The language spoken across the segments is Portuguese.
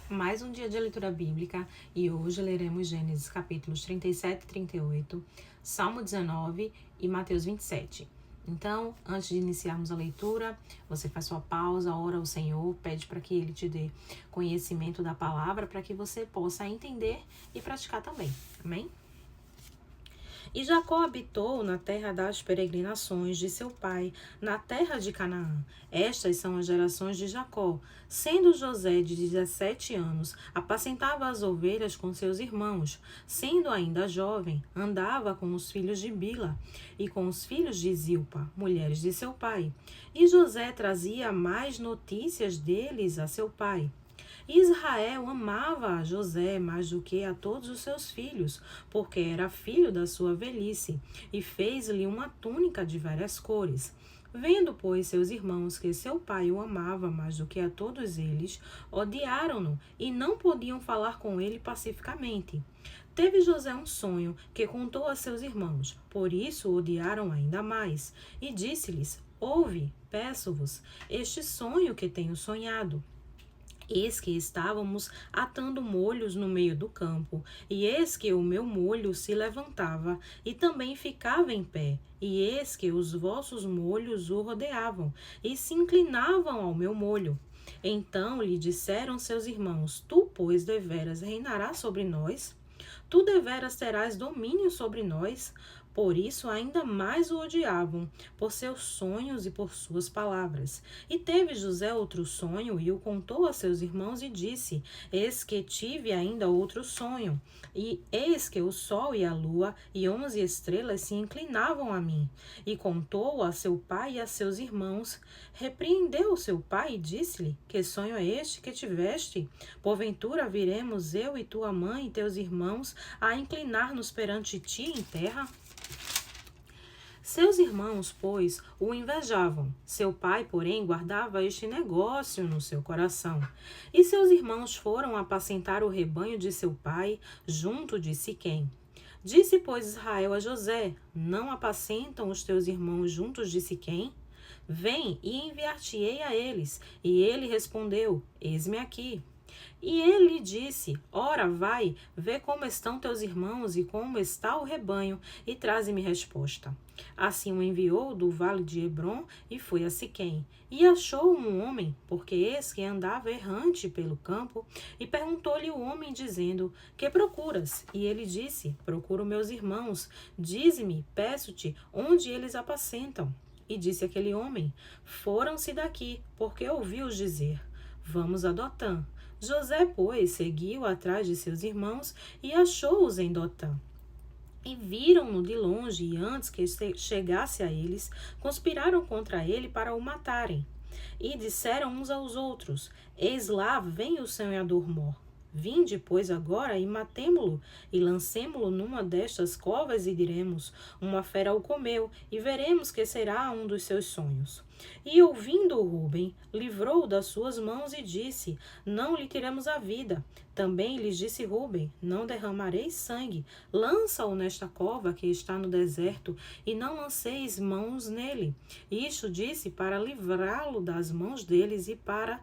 Mais um dia de leitura bíblica e hoje leremos Gênesis capítulos 37 e 38, Salmo 19 e Mateus 27. Então, antes de iniciarmos a leitura, você faz sua pausa, ora ao Senhor, pede para que Ele te dê conhecimento da palavra para que você possa entender e praticar também. Amém? E Jacó habitou na terra das peregrinações de seu pai, na terra de Canaã. Estas são as gerações de Jacó. Sendo José de 17 anos, apacentava as ovelhas com seus irmãos. Sendo ainda jovem, andava com os filhos de Bila e com os filhos de Zilpa, mulheres de seu pai. E José trazia mais notícias deles a seu pai. Israel amava a José mais do que a todos os seus filhos, porque era filho da sua velhice, e fez-lhe uma túnica de várias cores. Vendo, pois, seus irmãos que seu pai o amava mais do que a todos eles, odiaram-no e não podiam falar com ele pacificamente. Teve José um sonho que contou a seus irmãos, por isso o odiaram ainda mais, e disse-lhes: Ouve, peço-vos, este sonho que tenho sonhado. Eis que estávamos atando molhos no meio do campo, e eis que o meu molho se levantava, e também ficava em pé, e eis que os vossos molhos o rodeavam, e se inclinavam ao meu molho. Então lhe disseram seus irmãos: Tu, pois, deveras reinarás sobre nós? Tu deveras terás domínio sobre nós? Por isso ainda mais o odiavam, por seus sonhos e por suas palavras. E teve José outro sonho, e o contou a seus irmãos, e disse: Eis que tive ainda outro sonho, e eis que o sol e a lua e 11 estrelas se inclinavam a mim. E contou a seu pai e a seus irmãos. Repreendeu o seu pai e disse-lhe: Que sonho é este que tiveste? Porventura viremos eu e tua mãe e teus irmãos a inclinar-nos perante ti em terra? Seus irmãos, pois, o invejavam. Seu pai, porém, guardava este negócio no seu coração. E seus irmãos foram apacentar o rebanho de seu pai junto de Siquém. Disse, pois, Israel a José: Não apacentam os teus irmãos juntos de Siquém? Vem e enviar-te-ei a eles. E ele respondeu: Eis-me aqui. E ele disse: Ora, vai, vê como estão teus irmãos e como está o rebanho, e traze-me resposta. Assim o enviou do vale de Hebrom e foi a Siquém. E achou um homem, porque eis que andava errante pelo campo, e perguntou-lhe o homem, dizendo: Que procuras? E ele disse: Procuro meus irmãos. Dize-me, peço-te, onde eles apacentam. E disse aquele homem: Foram-se daqui, porque ouvi-os dizer: Vamos a Dotã. José, pois, seguiu atrás de seus irmãos e achou-os em Dotã. E viram-no de longe, e antes que chegasse a eles, conspiraram contra ele para o matarem. E disseram uns aos outros: Eis lá vem o sonhador mor. Vinde, pois, agora e matemo-lo, e lancemo-lo numa destas covas, e diremos: Uma fera o comeu, e veremos que será um dos seus sonhos. E ouvindo Rúben, livrou-o das suas mãos e disse: Não lhe tiremos a vida. Também lhes disse Rúben: Não derramareis sangue, lança-o nesta cova que está no deserto, e não lanceis mãos nele. Isto disse para livrá-lo das mãos deles e para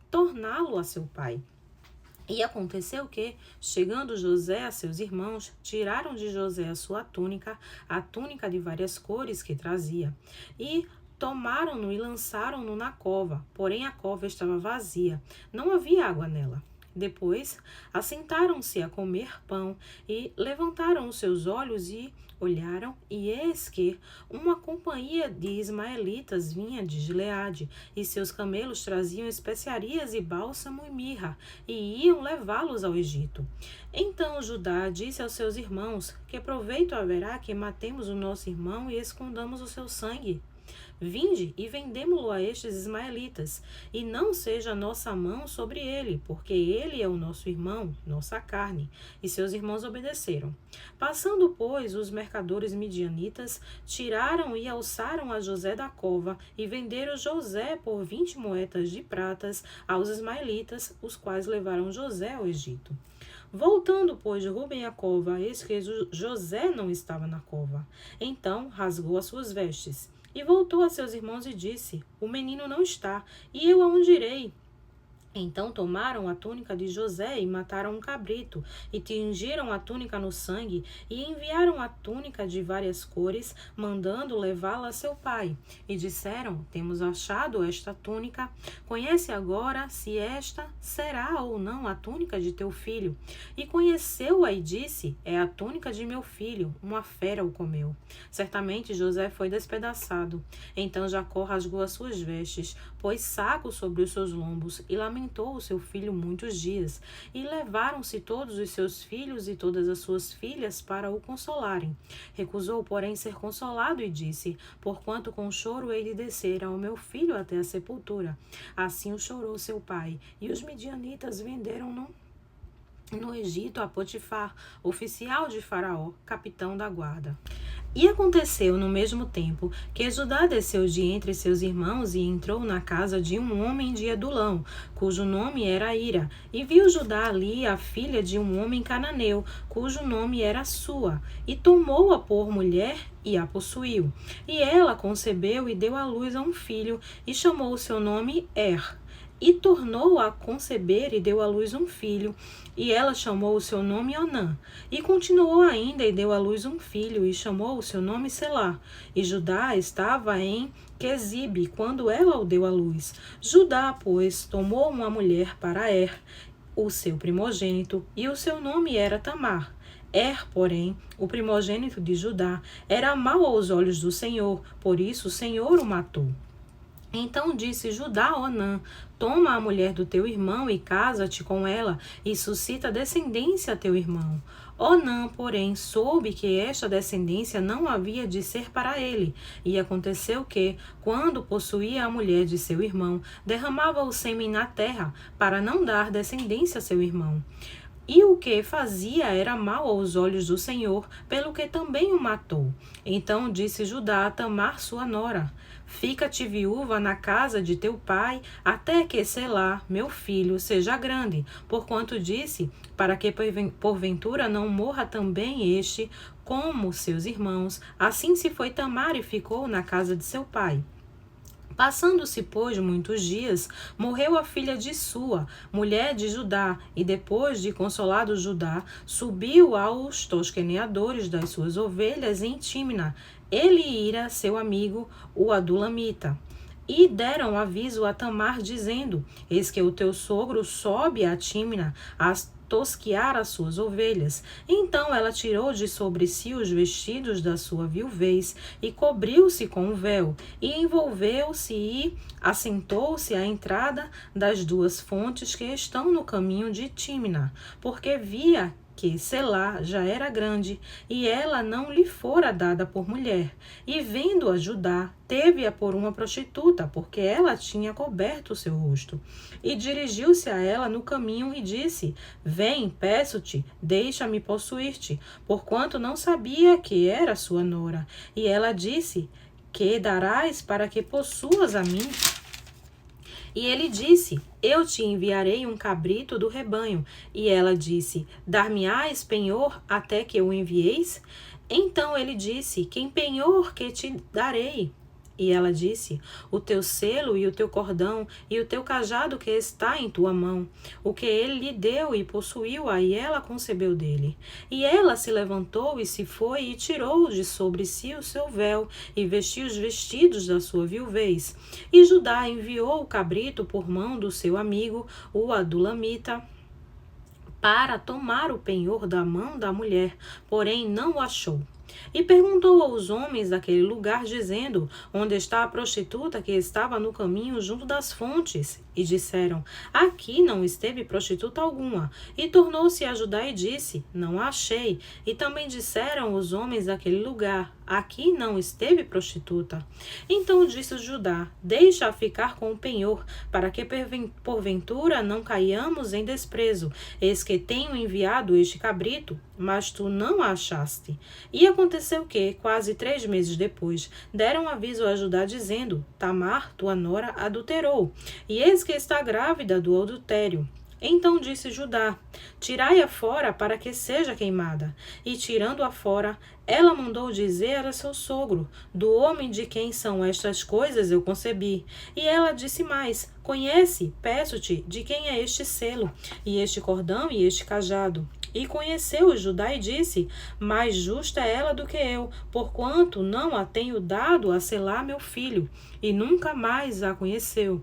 torná-lo a seu pai. E aconteceu que, chegando José a seus irmãos, tiraram de José a sua túnica, a túnica de várias cores que trazia, e tomaram-no e lançaram-no na cova, porém a cova estava vazia, não havia água nela. Depois, assentaram-se a comer pão e levantaram os seus olhos e olharam, e eis que uma companhia de ismaelitas vinha de Gileade, e seus camelos traziam especiarias e bálsamo e mirra, e iam levá-los ao Egito. Então Judá disse aos seus irmãos: Que proveito haverá que matemos o nosso irmão e escondamos o seu sangue? Vinde e vendemo-lo a estes ismaelitas, e não seja nossa mão sobre ele, porque ele é o nosso irmão, nossa carne. E seus irmãos obedeceram. Passando, pois, os mercadores midianitas, tiraram e alçaram a José da cova, e venderam José por 20 moedas de pratas aos ismaelitas, os quais levaram José ao Egito. Voltando, pois, Rúben à cova, eis que José não estava na cova. Então rasgou as suas vestes. E voltou a seus irmãos e disse: O menino não está, e eu aonde irei? Então tomaram a túnica de José e mataram um cabrito, e tingiram a túnica no sangue, e enviaram a túnica de várias cores, mandando levá-la a seu pai. E disseram: Temos achado esta túnica, conhece agora se esta será ou não a túnica de teu filho. E conheceu-a e disse: É a túnica de meu filho, uma fera o comeu. Certamente José foi despedaçado. Então Jacó rasgou as suas vestes, pôs saco sobre os seus lombos, e lamentou o seu filho muitos dias, e levaram-se todos os seus filhos e todas as suas filhas para o consolarem. Recusou, porém, ser consolado e disse: Porquanto com choro hei de descer ao meu filho até a sepultura. Assim o chorou seu pai, e os midianitas venderam-no no Egito a Potifar, oficial de Faraó, capitão da guarda. E aconteceu no mesmo tempo que Judá desceu de entre seus irmãos e entrou na casa de um homem de Adulão, cujo nome era Ira, e viu Judá ali a filha de um homem cananeu, cujo nome era Sua, e tomou-a por mulher e a possuiu. E ela concebeu e deu à luz a um filho, e chamou o seu nome E tornou a conceber e deu à luz um filho, e ela chamou o seu nome Onã. E continuou ainda e deu à luz um filho, e chamou o seu nome Selá. E Judá estava em Quezibe, quando ela o deu à luz. Judá, pois, tomou uma mulher para o seu primogênito, e o seu nome era Tamar. Porém, o primogênito de Judá, era mau aos olhos do Senhor, por isso o Senhor o matou. Então disse Judá a Onã: Toma a mulher do teu irmão e casa-te com ela, e suscita descendência a teu irmão. Onã, porém, soube que esta descendência não havia de ser para ele. E aconteceu que, quando possuía a mulher de seu irmão, derramava o sêmen na terra, para não dar descendência a seu irmão. E o que fazia era mal aos olhos do Senhor, pelo que também o matou. Então disse Judá a Tamar, sua nora: Fica-te viúva na casa de teu pai, até que Selá, meu filho, seja grande. Porquanto disse, para que porventura não morra também este, como seus irmãos. Assim se foi Tamar e ficou na casa de seu pai. Passando-se, pois, muitos dias, morreu a filha de Sua, mulher de Judá, e depois de consolado Judá, subiu aos tosqueneadores das suas ovelhas em Tímina, ele e Ira, seu amigo, o Adulamita. E deram aviso a Tamar, dizendo: Eis que o teu sogro sobe a Tímina, a tosquear as suas ovelhas. Então ela tirou de sobre si os vestidos da sua viuvez e cobriu-se com um véu, e envolveu-se e assentou-se à entrada das duas fontes que estão no caminho de Tímina, porque via que Selá já era grande, e ela não lhe fora dada por mulher. E vendo-a Judá, teve-a por uma prostituta, porque ela tinha coberto o seu rosto. E dirigiu-se a ela no caminho e disse: Vem, peço-te, deixa-me possuir-te, porquanto não sabia que era sua nora. E ela disse: Que darás para que possuas a mim? E ele disse: Eu te enviarei um cabrito do rebanho. E ela disse: Dar-me-ás penhor até que o envieis? Então ele disse: Que penhor que te darei? E ela disse: O teu selo e o teu cordão e o teu cajado que está em tua mão. O que ele lhe deu e possuiu-a, e ela concebeu dele. E ela se levantou e se foi e tirou de sobre si o seu véu e vestiu os vestidos da sua viuvez. E Judá enviou o cabrito por mão do seu amigo, o Adulamita, para tomar o penhor da mão da mulher, porém não o achou. E perguntou aos homens daquele lugar, dizendo: Onde está a prostituta que estava no caminho junto das fontes? E disseram: Aqui não esteve prostituta alguma. E tornou-se a Judá e disse: Não a achei. E também disseram os homens daquele lugar: Aqui não esteve prostituta. Então disse Judá: Deixa-a ficar com o penhor, para que porventura não caiamos em desprezo. Eis que tenho enviado este cabrito, mas tu não a achaste. E aconteceu que, quase 3 meses depois, deram aviso a Judá, dizendo: Tamar, tua nora, adulterou, e eis que está grávida do adultério. Então disse Judá: tirai-a fora para que seja queimada. E tirando-a fora, ela mandou dizer a seu sogro: do homem de quem são estas coisas eu concebi. E ela disse mais: conhece, peço-te, de quem é este selo, e este cordão e este cajado. E conheceu Judá e disse: mais justa é ela do que eu, porquanto não a tenho dado a selar meu filho. E nunca mais a conheceu.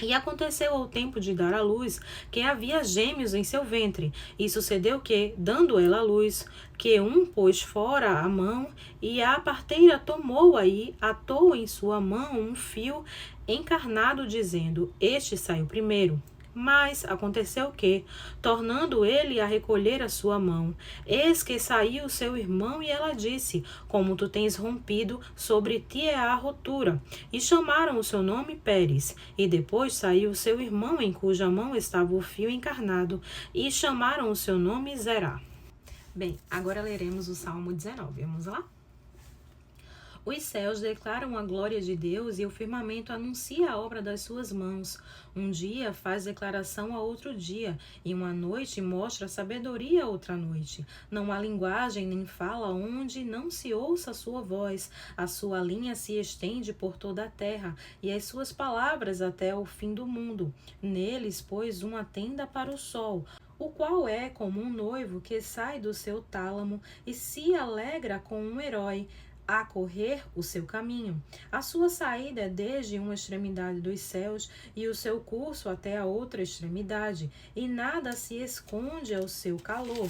E aconteceu ao tempo de dar à luz, que havia gêmeos em seu ventre. E sucedeu que, dando ela à luz, que um pôs fora a mão, e a parteira tomou aí, atou em sua mão um fio encarnado, dizendo: este saiu primeiro. Mas aconteceu que, tornando ele a recolher a sua mão, eis que saiu seu irmão, e ela disse: como tu tens rompido, sobre ti é a rotura. E chamaram o seu nome Pérez. E depois saiu seu irmão, em cuja mão estava o fio encarnado, e chamaram o seu nome Zerá. Bem, agora leremos o Salmo 19. Vamos lá? Os céus declaram a glória de Deus e o firmamento anuncia a obra das suas mãos. Um dia faz declaração a outro dia, e uma noite mostra sabedoria a outra noite. Não há linguagem nem fala onde não se ouça a sua voz. A sua linha se estende por toda a terra, e as suas palavras até o fim do mundo. Neles pôs uma tenda para o sol, o qual é como um noivo que sai do seu tálamo e se alegra com um herói a correr o seu caminho. A sua saída é desde uma extremidade dos céus e o seu curso até a outra extremidade, e nada se esconde ao seu calor.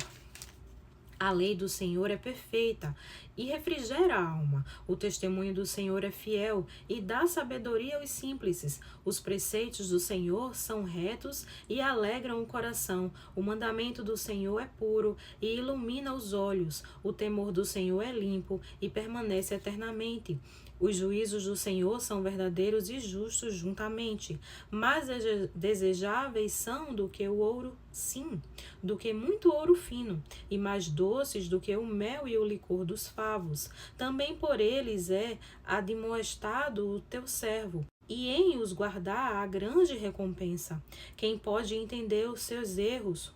A lei do Senhor é perfeita e refrigera a alma. O testemunho do Senhor é fiel e dá sabedoria aos simples. Os preceitos do Senhor são retos e alegram o coração. O mandamento do Senhor é puro e ilumina os olhos. O temor do Senhor é limpo e permanece eternamente. Os juízos do Senhor são verdadeiros e justos juntamente, mais desejáveis são do que o ouro, sim, do que muito ouro fino, e mais doces do que o mel e o licor dos favos. Também por eles é admoestado o teu servo, e em os guardar há grande recompensa. Quem pode entender os seus erros?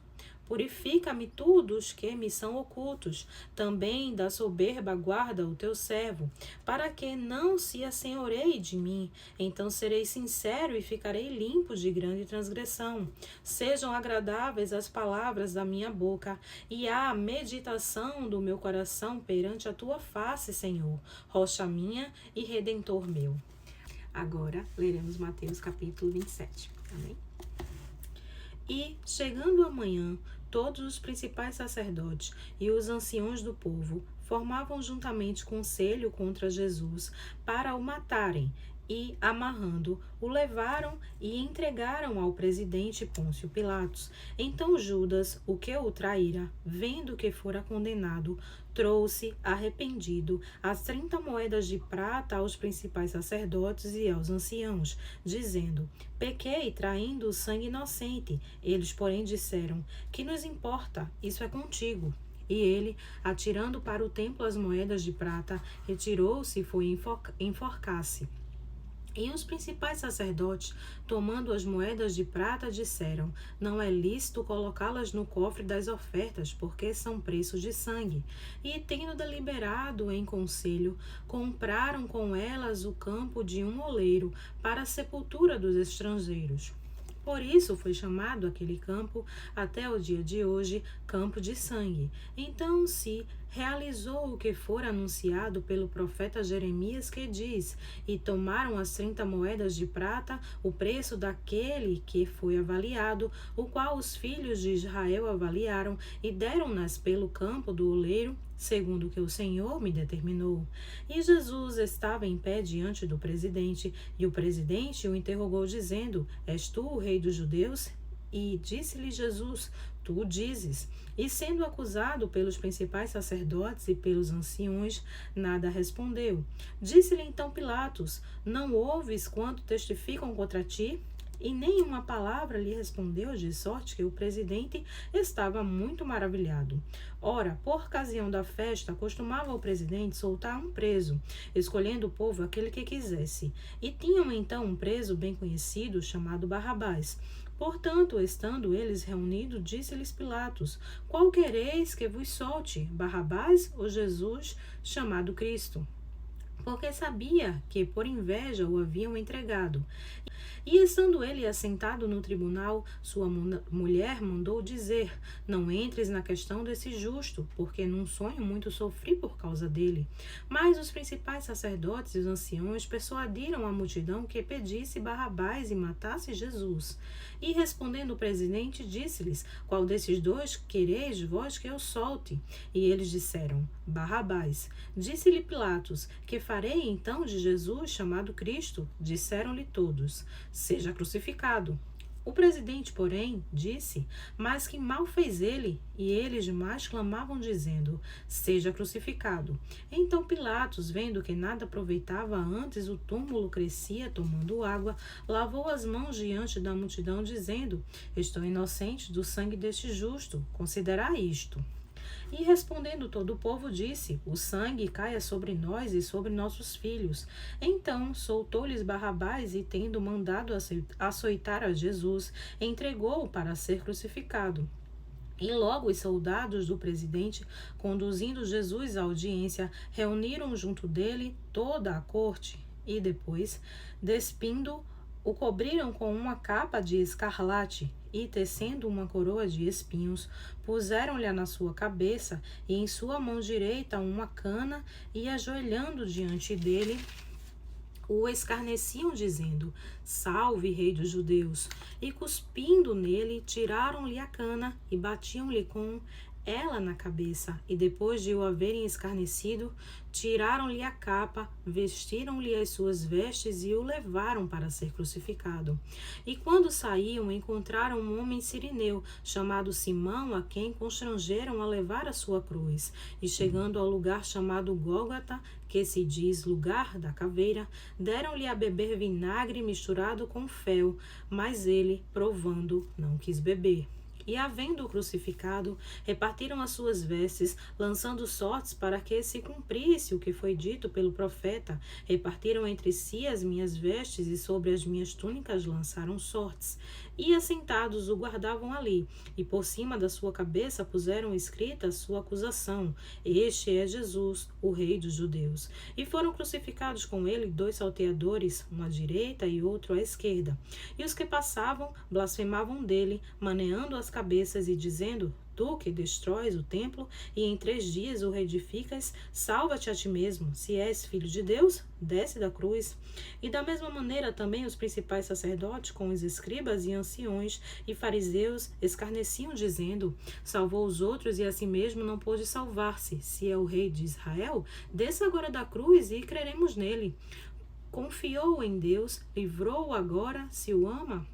Purifica-me tu dos que me são ocultos, também da soberba guarda o teu servo, para que não se assenhoreie de mim. Então serei sincero e ficarei limpo de grande transgressão. Sejam agradáveis as palavras da minha boca e a meditação do meu coração perante a tua face, Senhor, rocha minha e redentor meu. Agora leremos Mateus capítulo 27. Amém? E, chegando amanhã, todos os principais sacerdotes e os anciãos do povo formavam juntamente conselho contra Jesus para o matarem, e, amarrando, o levaram e entregaram ao presidente Pôncio Pilatos. Então Judas, o que o traíra, vendo que fora condenado, trouxe, arrependido, as 30 moedas de prata aos principais sacerdotes e aos anciãos, dizendo: pequei traindo o sangue inocente. Eles, porém, disseram: que nos importa? Isso é contigo. E ele, atirando para o templo as moedas de prata, retirou-se e foi enforcar-se. E os principais sacerdotes, tomando as moedas de prata, disseram: não é lícito colocá-las no cofre das ofertas, porque são preços de sangue. E, tendo deliberado em conselho, compraram com elas o campo de um oleiro para a sepultura dos estrangeiros. Por isso foi chamado aquele campo, até o dia de hoje, campo de sangue. Então se realizou o que fora anunciado pelo profeta Jeremias, que diz: e tomaram as 30 moedas de prata, o preço daquele que foi avaliado, o qual os filhos de Israel avaliaram, e deram-nas pelo campo do oleiro, segundo o que o Senhor me determinou. E Jesus estava em pé diante do presidente, e o presidente o interrogou, dizendo: és tu o rei dos judeus? E disse-lhe Jesus: tu dizes. E sendo acusado pelos principais sacerdotes e pelos anciões, nada respondeu. Disse-lhe então Pilatos: não ouves quanto testificam contra ti? E nenhuma palavra lhe respondeu, de sorte que o presidente estava muito maravilhado. Ora, por ocasião da festa, costumava o presidente soltar um preso, escolhendo o povo aquele que quisesse. E tinham então um preso bem conhecido, chamado Barrabás. Portanto, estando eles reunidos, disse-lhes Pilatos: Qual quereis que vos solte, Barrabás ou Jesus, chamado Cristo? Porque sabia que por inveja o haviam entregado. E estando ele assentado no tribunal, sua mulher mandou dizer: Não entres na questão desse justo, porque num sonho muito sofri por causa dele. Mas os principais sacerdotes e os anciões persuadiram a multidão que pedisse Barrabás e matasse Jesus. E respondendo o presidente, disse-lhes: Qual desses dois quereis vós que eu solte? E eles disseram: Barrabás. Disse-lhe Pilatos: Que farei então de Jesus, chamado Cristo? Disseram-lhe todos: Seja crucificado. O presidente, porém, disse: Mas que mal fez ele? E eles demais clamavam, dizendo: Seja crucificado. Então Pilatos, vendo que nada aproveitava, antes o túmulo crescia, tomando água, lavou as mãos diante da multidão, dizendo: Estou inocente do sangue deste justo, considerai isto. E respondendo todo o povo, disse: O sangue caia sobre nós e sobre nossos filhos. Então soltou-lhes Barrabás e, tendo mandado açoitar a Jesus, entregou-o para ser crucificado. E logo os soldados do presidente, conduzindo Jesus à audiência, reuniram junto dele toda a corte e depois, despindo, o cobriram com uma capa de escarlate e, tecendo uma coroa de espinhos, puseram-lhe na sua cabeça e em sua mão direita uma cana e, ajoelhando diante dele, o escarneciam, dizendo: Salve, rei dos judeus! E, cuspindo nele, tiraram-lhe a cana e batiam-lhe com ela na cabeça, e depois de o haverem escarnecido, tiraram-lhe a capa, vestiram-lhe as suas vestes e o levaram para ser crucificado. E quando saíam, encontraram um homem sirineu, chamado Simão, a quem constrangeram a levar a sua cruz. E chegando ao lugar chamado Gólgota, que se diz lugar da caveira, deram-lhe a beber vinagre misturado com fel, mas ele, provando, não quis beber. E, havendo-o crucificado, repartiram as suas vestes, lançando sortes para que se cumprisse o que foi dito pelo profeta. Repartiram entre si as minhas vestes, e sobre as minhas túnicas lançaram sortes. E, assentados, o guardavam ali, e por cima da sua cabeça puseram escrita a sua acusação: Este é Jesus, o Rei dos Judeus. E foram crucificados com ele 2 salteadores, um à direita e outro à esquerda. E os que passavam blasfemavam dele, maneando as cabeças e dizendo: Tu que destróis o templo e em 3 dias o reedificas, salva-te a ti mesmo. Se és filho de Deus, desce da cruz. E da mesma maneira também os principais sacerdotes, com os escribas e anciões e fariseus, escarneciam, dizendo: Salvou os outros e a si mesmo não pôde salvar-se. Se é o rei de Israel, desça agora da cruz e creremos nele. Confiou em Deus, livrou-o agora, se o ama.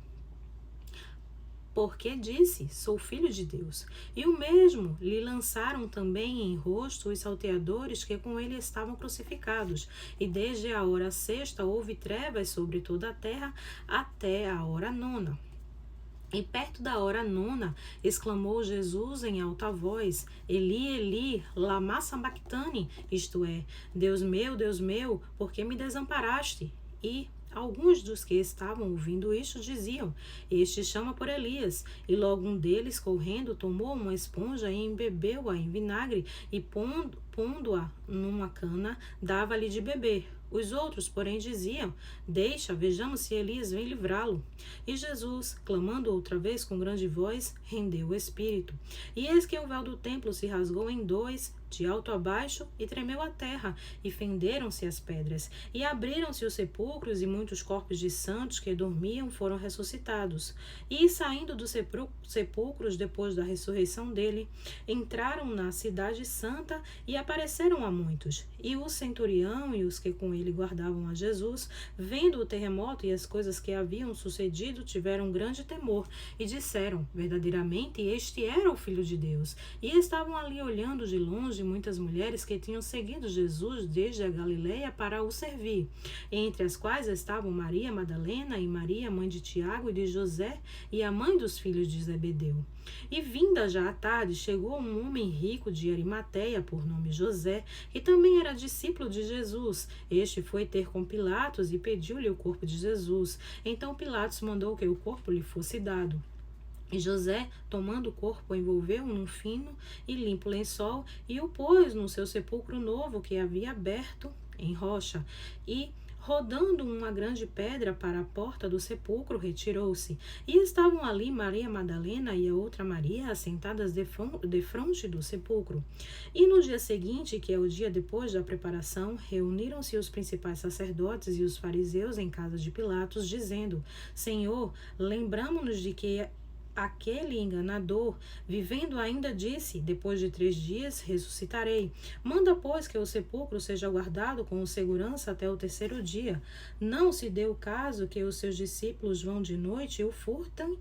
Porque disse: Sou filho de Deus. E o mesmo lhe lançaram também em rosto os salteadores que com ele estavam crucificados. E desde a hora 6ª houve trevas sobre toda a terra até a hora 9ª. E perto da hora 9ª, exclamou Jesus em alta voz: Eli, Eli, lama sabactani, isto é, Deus meu, por que me desamparaste? E alguns dos que estavam ouvindo isto diziam: Este chama por Elias. E logo um deles, correndo, tomou uma esponja e embebeu-a em vinagre e, pondo-a numa cana, dava-lhe de beber. Os outros, porém, diziam: Deixa, vejamos se Elias vem livrá-lo. E Jesus, clamando outra vez com grande voz, rendeu o espírito. E eis que o véu do templo se rasgou em 2, de alto a baixo, e tremeu a terra, e fenderam-se as pedras, e abriram-se os sepulcros, e muitos corpos de santos que dormiam foram ressuscitados. E, saindo dos sepulcros depois da ressurreição dele, entraram na cidade santa e apareceram a muitos. E o centurião e os que com ele guardavam a Jesus, vendo o terremoto e as coisas que haviam sucedido, tiveram grande temor, e disseram: Verdadeiramente este era o Filho de Deus. E estavam ali olhando de longe muitas mulheres que tinham seguido Jesus desde a Galileia para o servir, entre as quais estavam Maria Madalena e Maria, mãe de Tiago e de José, e a mãe dos filhos de Zebedeu. E vinda já à tarde, chegou um homem rico de Arimateia, por nome José, que também era discípulo de Jesus. Este Este foi ter com Pilatos e pediu-lhe o corpo de Jesus. Então Pilatos mandou que o corpo lhe fosse dado. E José, tomando o corpo, envolveu-o num fino e limpo lençol e o pôs no seu sepulcro novo que havia aberto em rocha. E, rodando uma grande pedra para a porta do sepulcro, retirou-se. E estavam ali Maria Madalena e a outra Maria, assentadas defronte do sepulcro. E no dia seguinte, que é o dia depois da preparação, reuniram-se os principais sacerdotes e os fariseus em casa de Pilatos, dizendo: Senhor, lembramo-nos de que aquele enganador, vivendo ainda, disse: depois de 3 dias ressuscitarei. Manda, pois, que o sepulcro seja guardado com segurança até o 3º dia. Não se dê o caso que os seus discípulos vão de noite e o furtem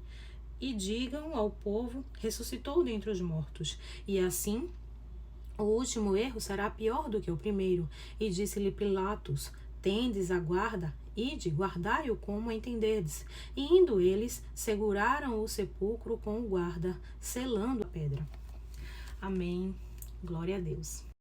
e digam ao povo: ressuscitou dentre os mortos. E assim o último erro será pior do que o primeiro. E disse-lhe Pilatos: tendes a guarda? Ide, guardai-o como entenderdes. E indo eles, seguraram o sepulcro com o guarda, selando a pedra. Amém. Glória a Deus.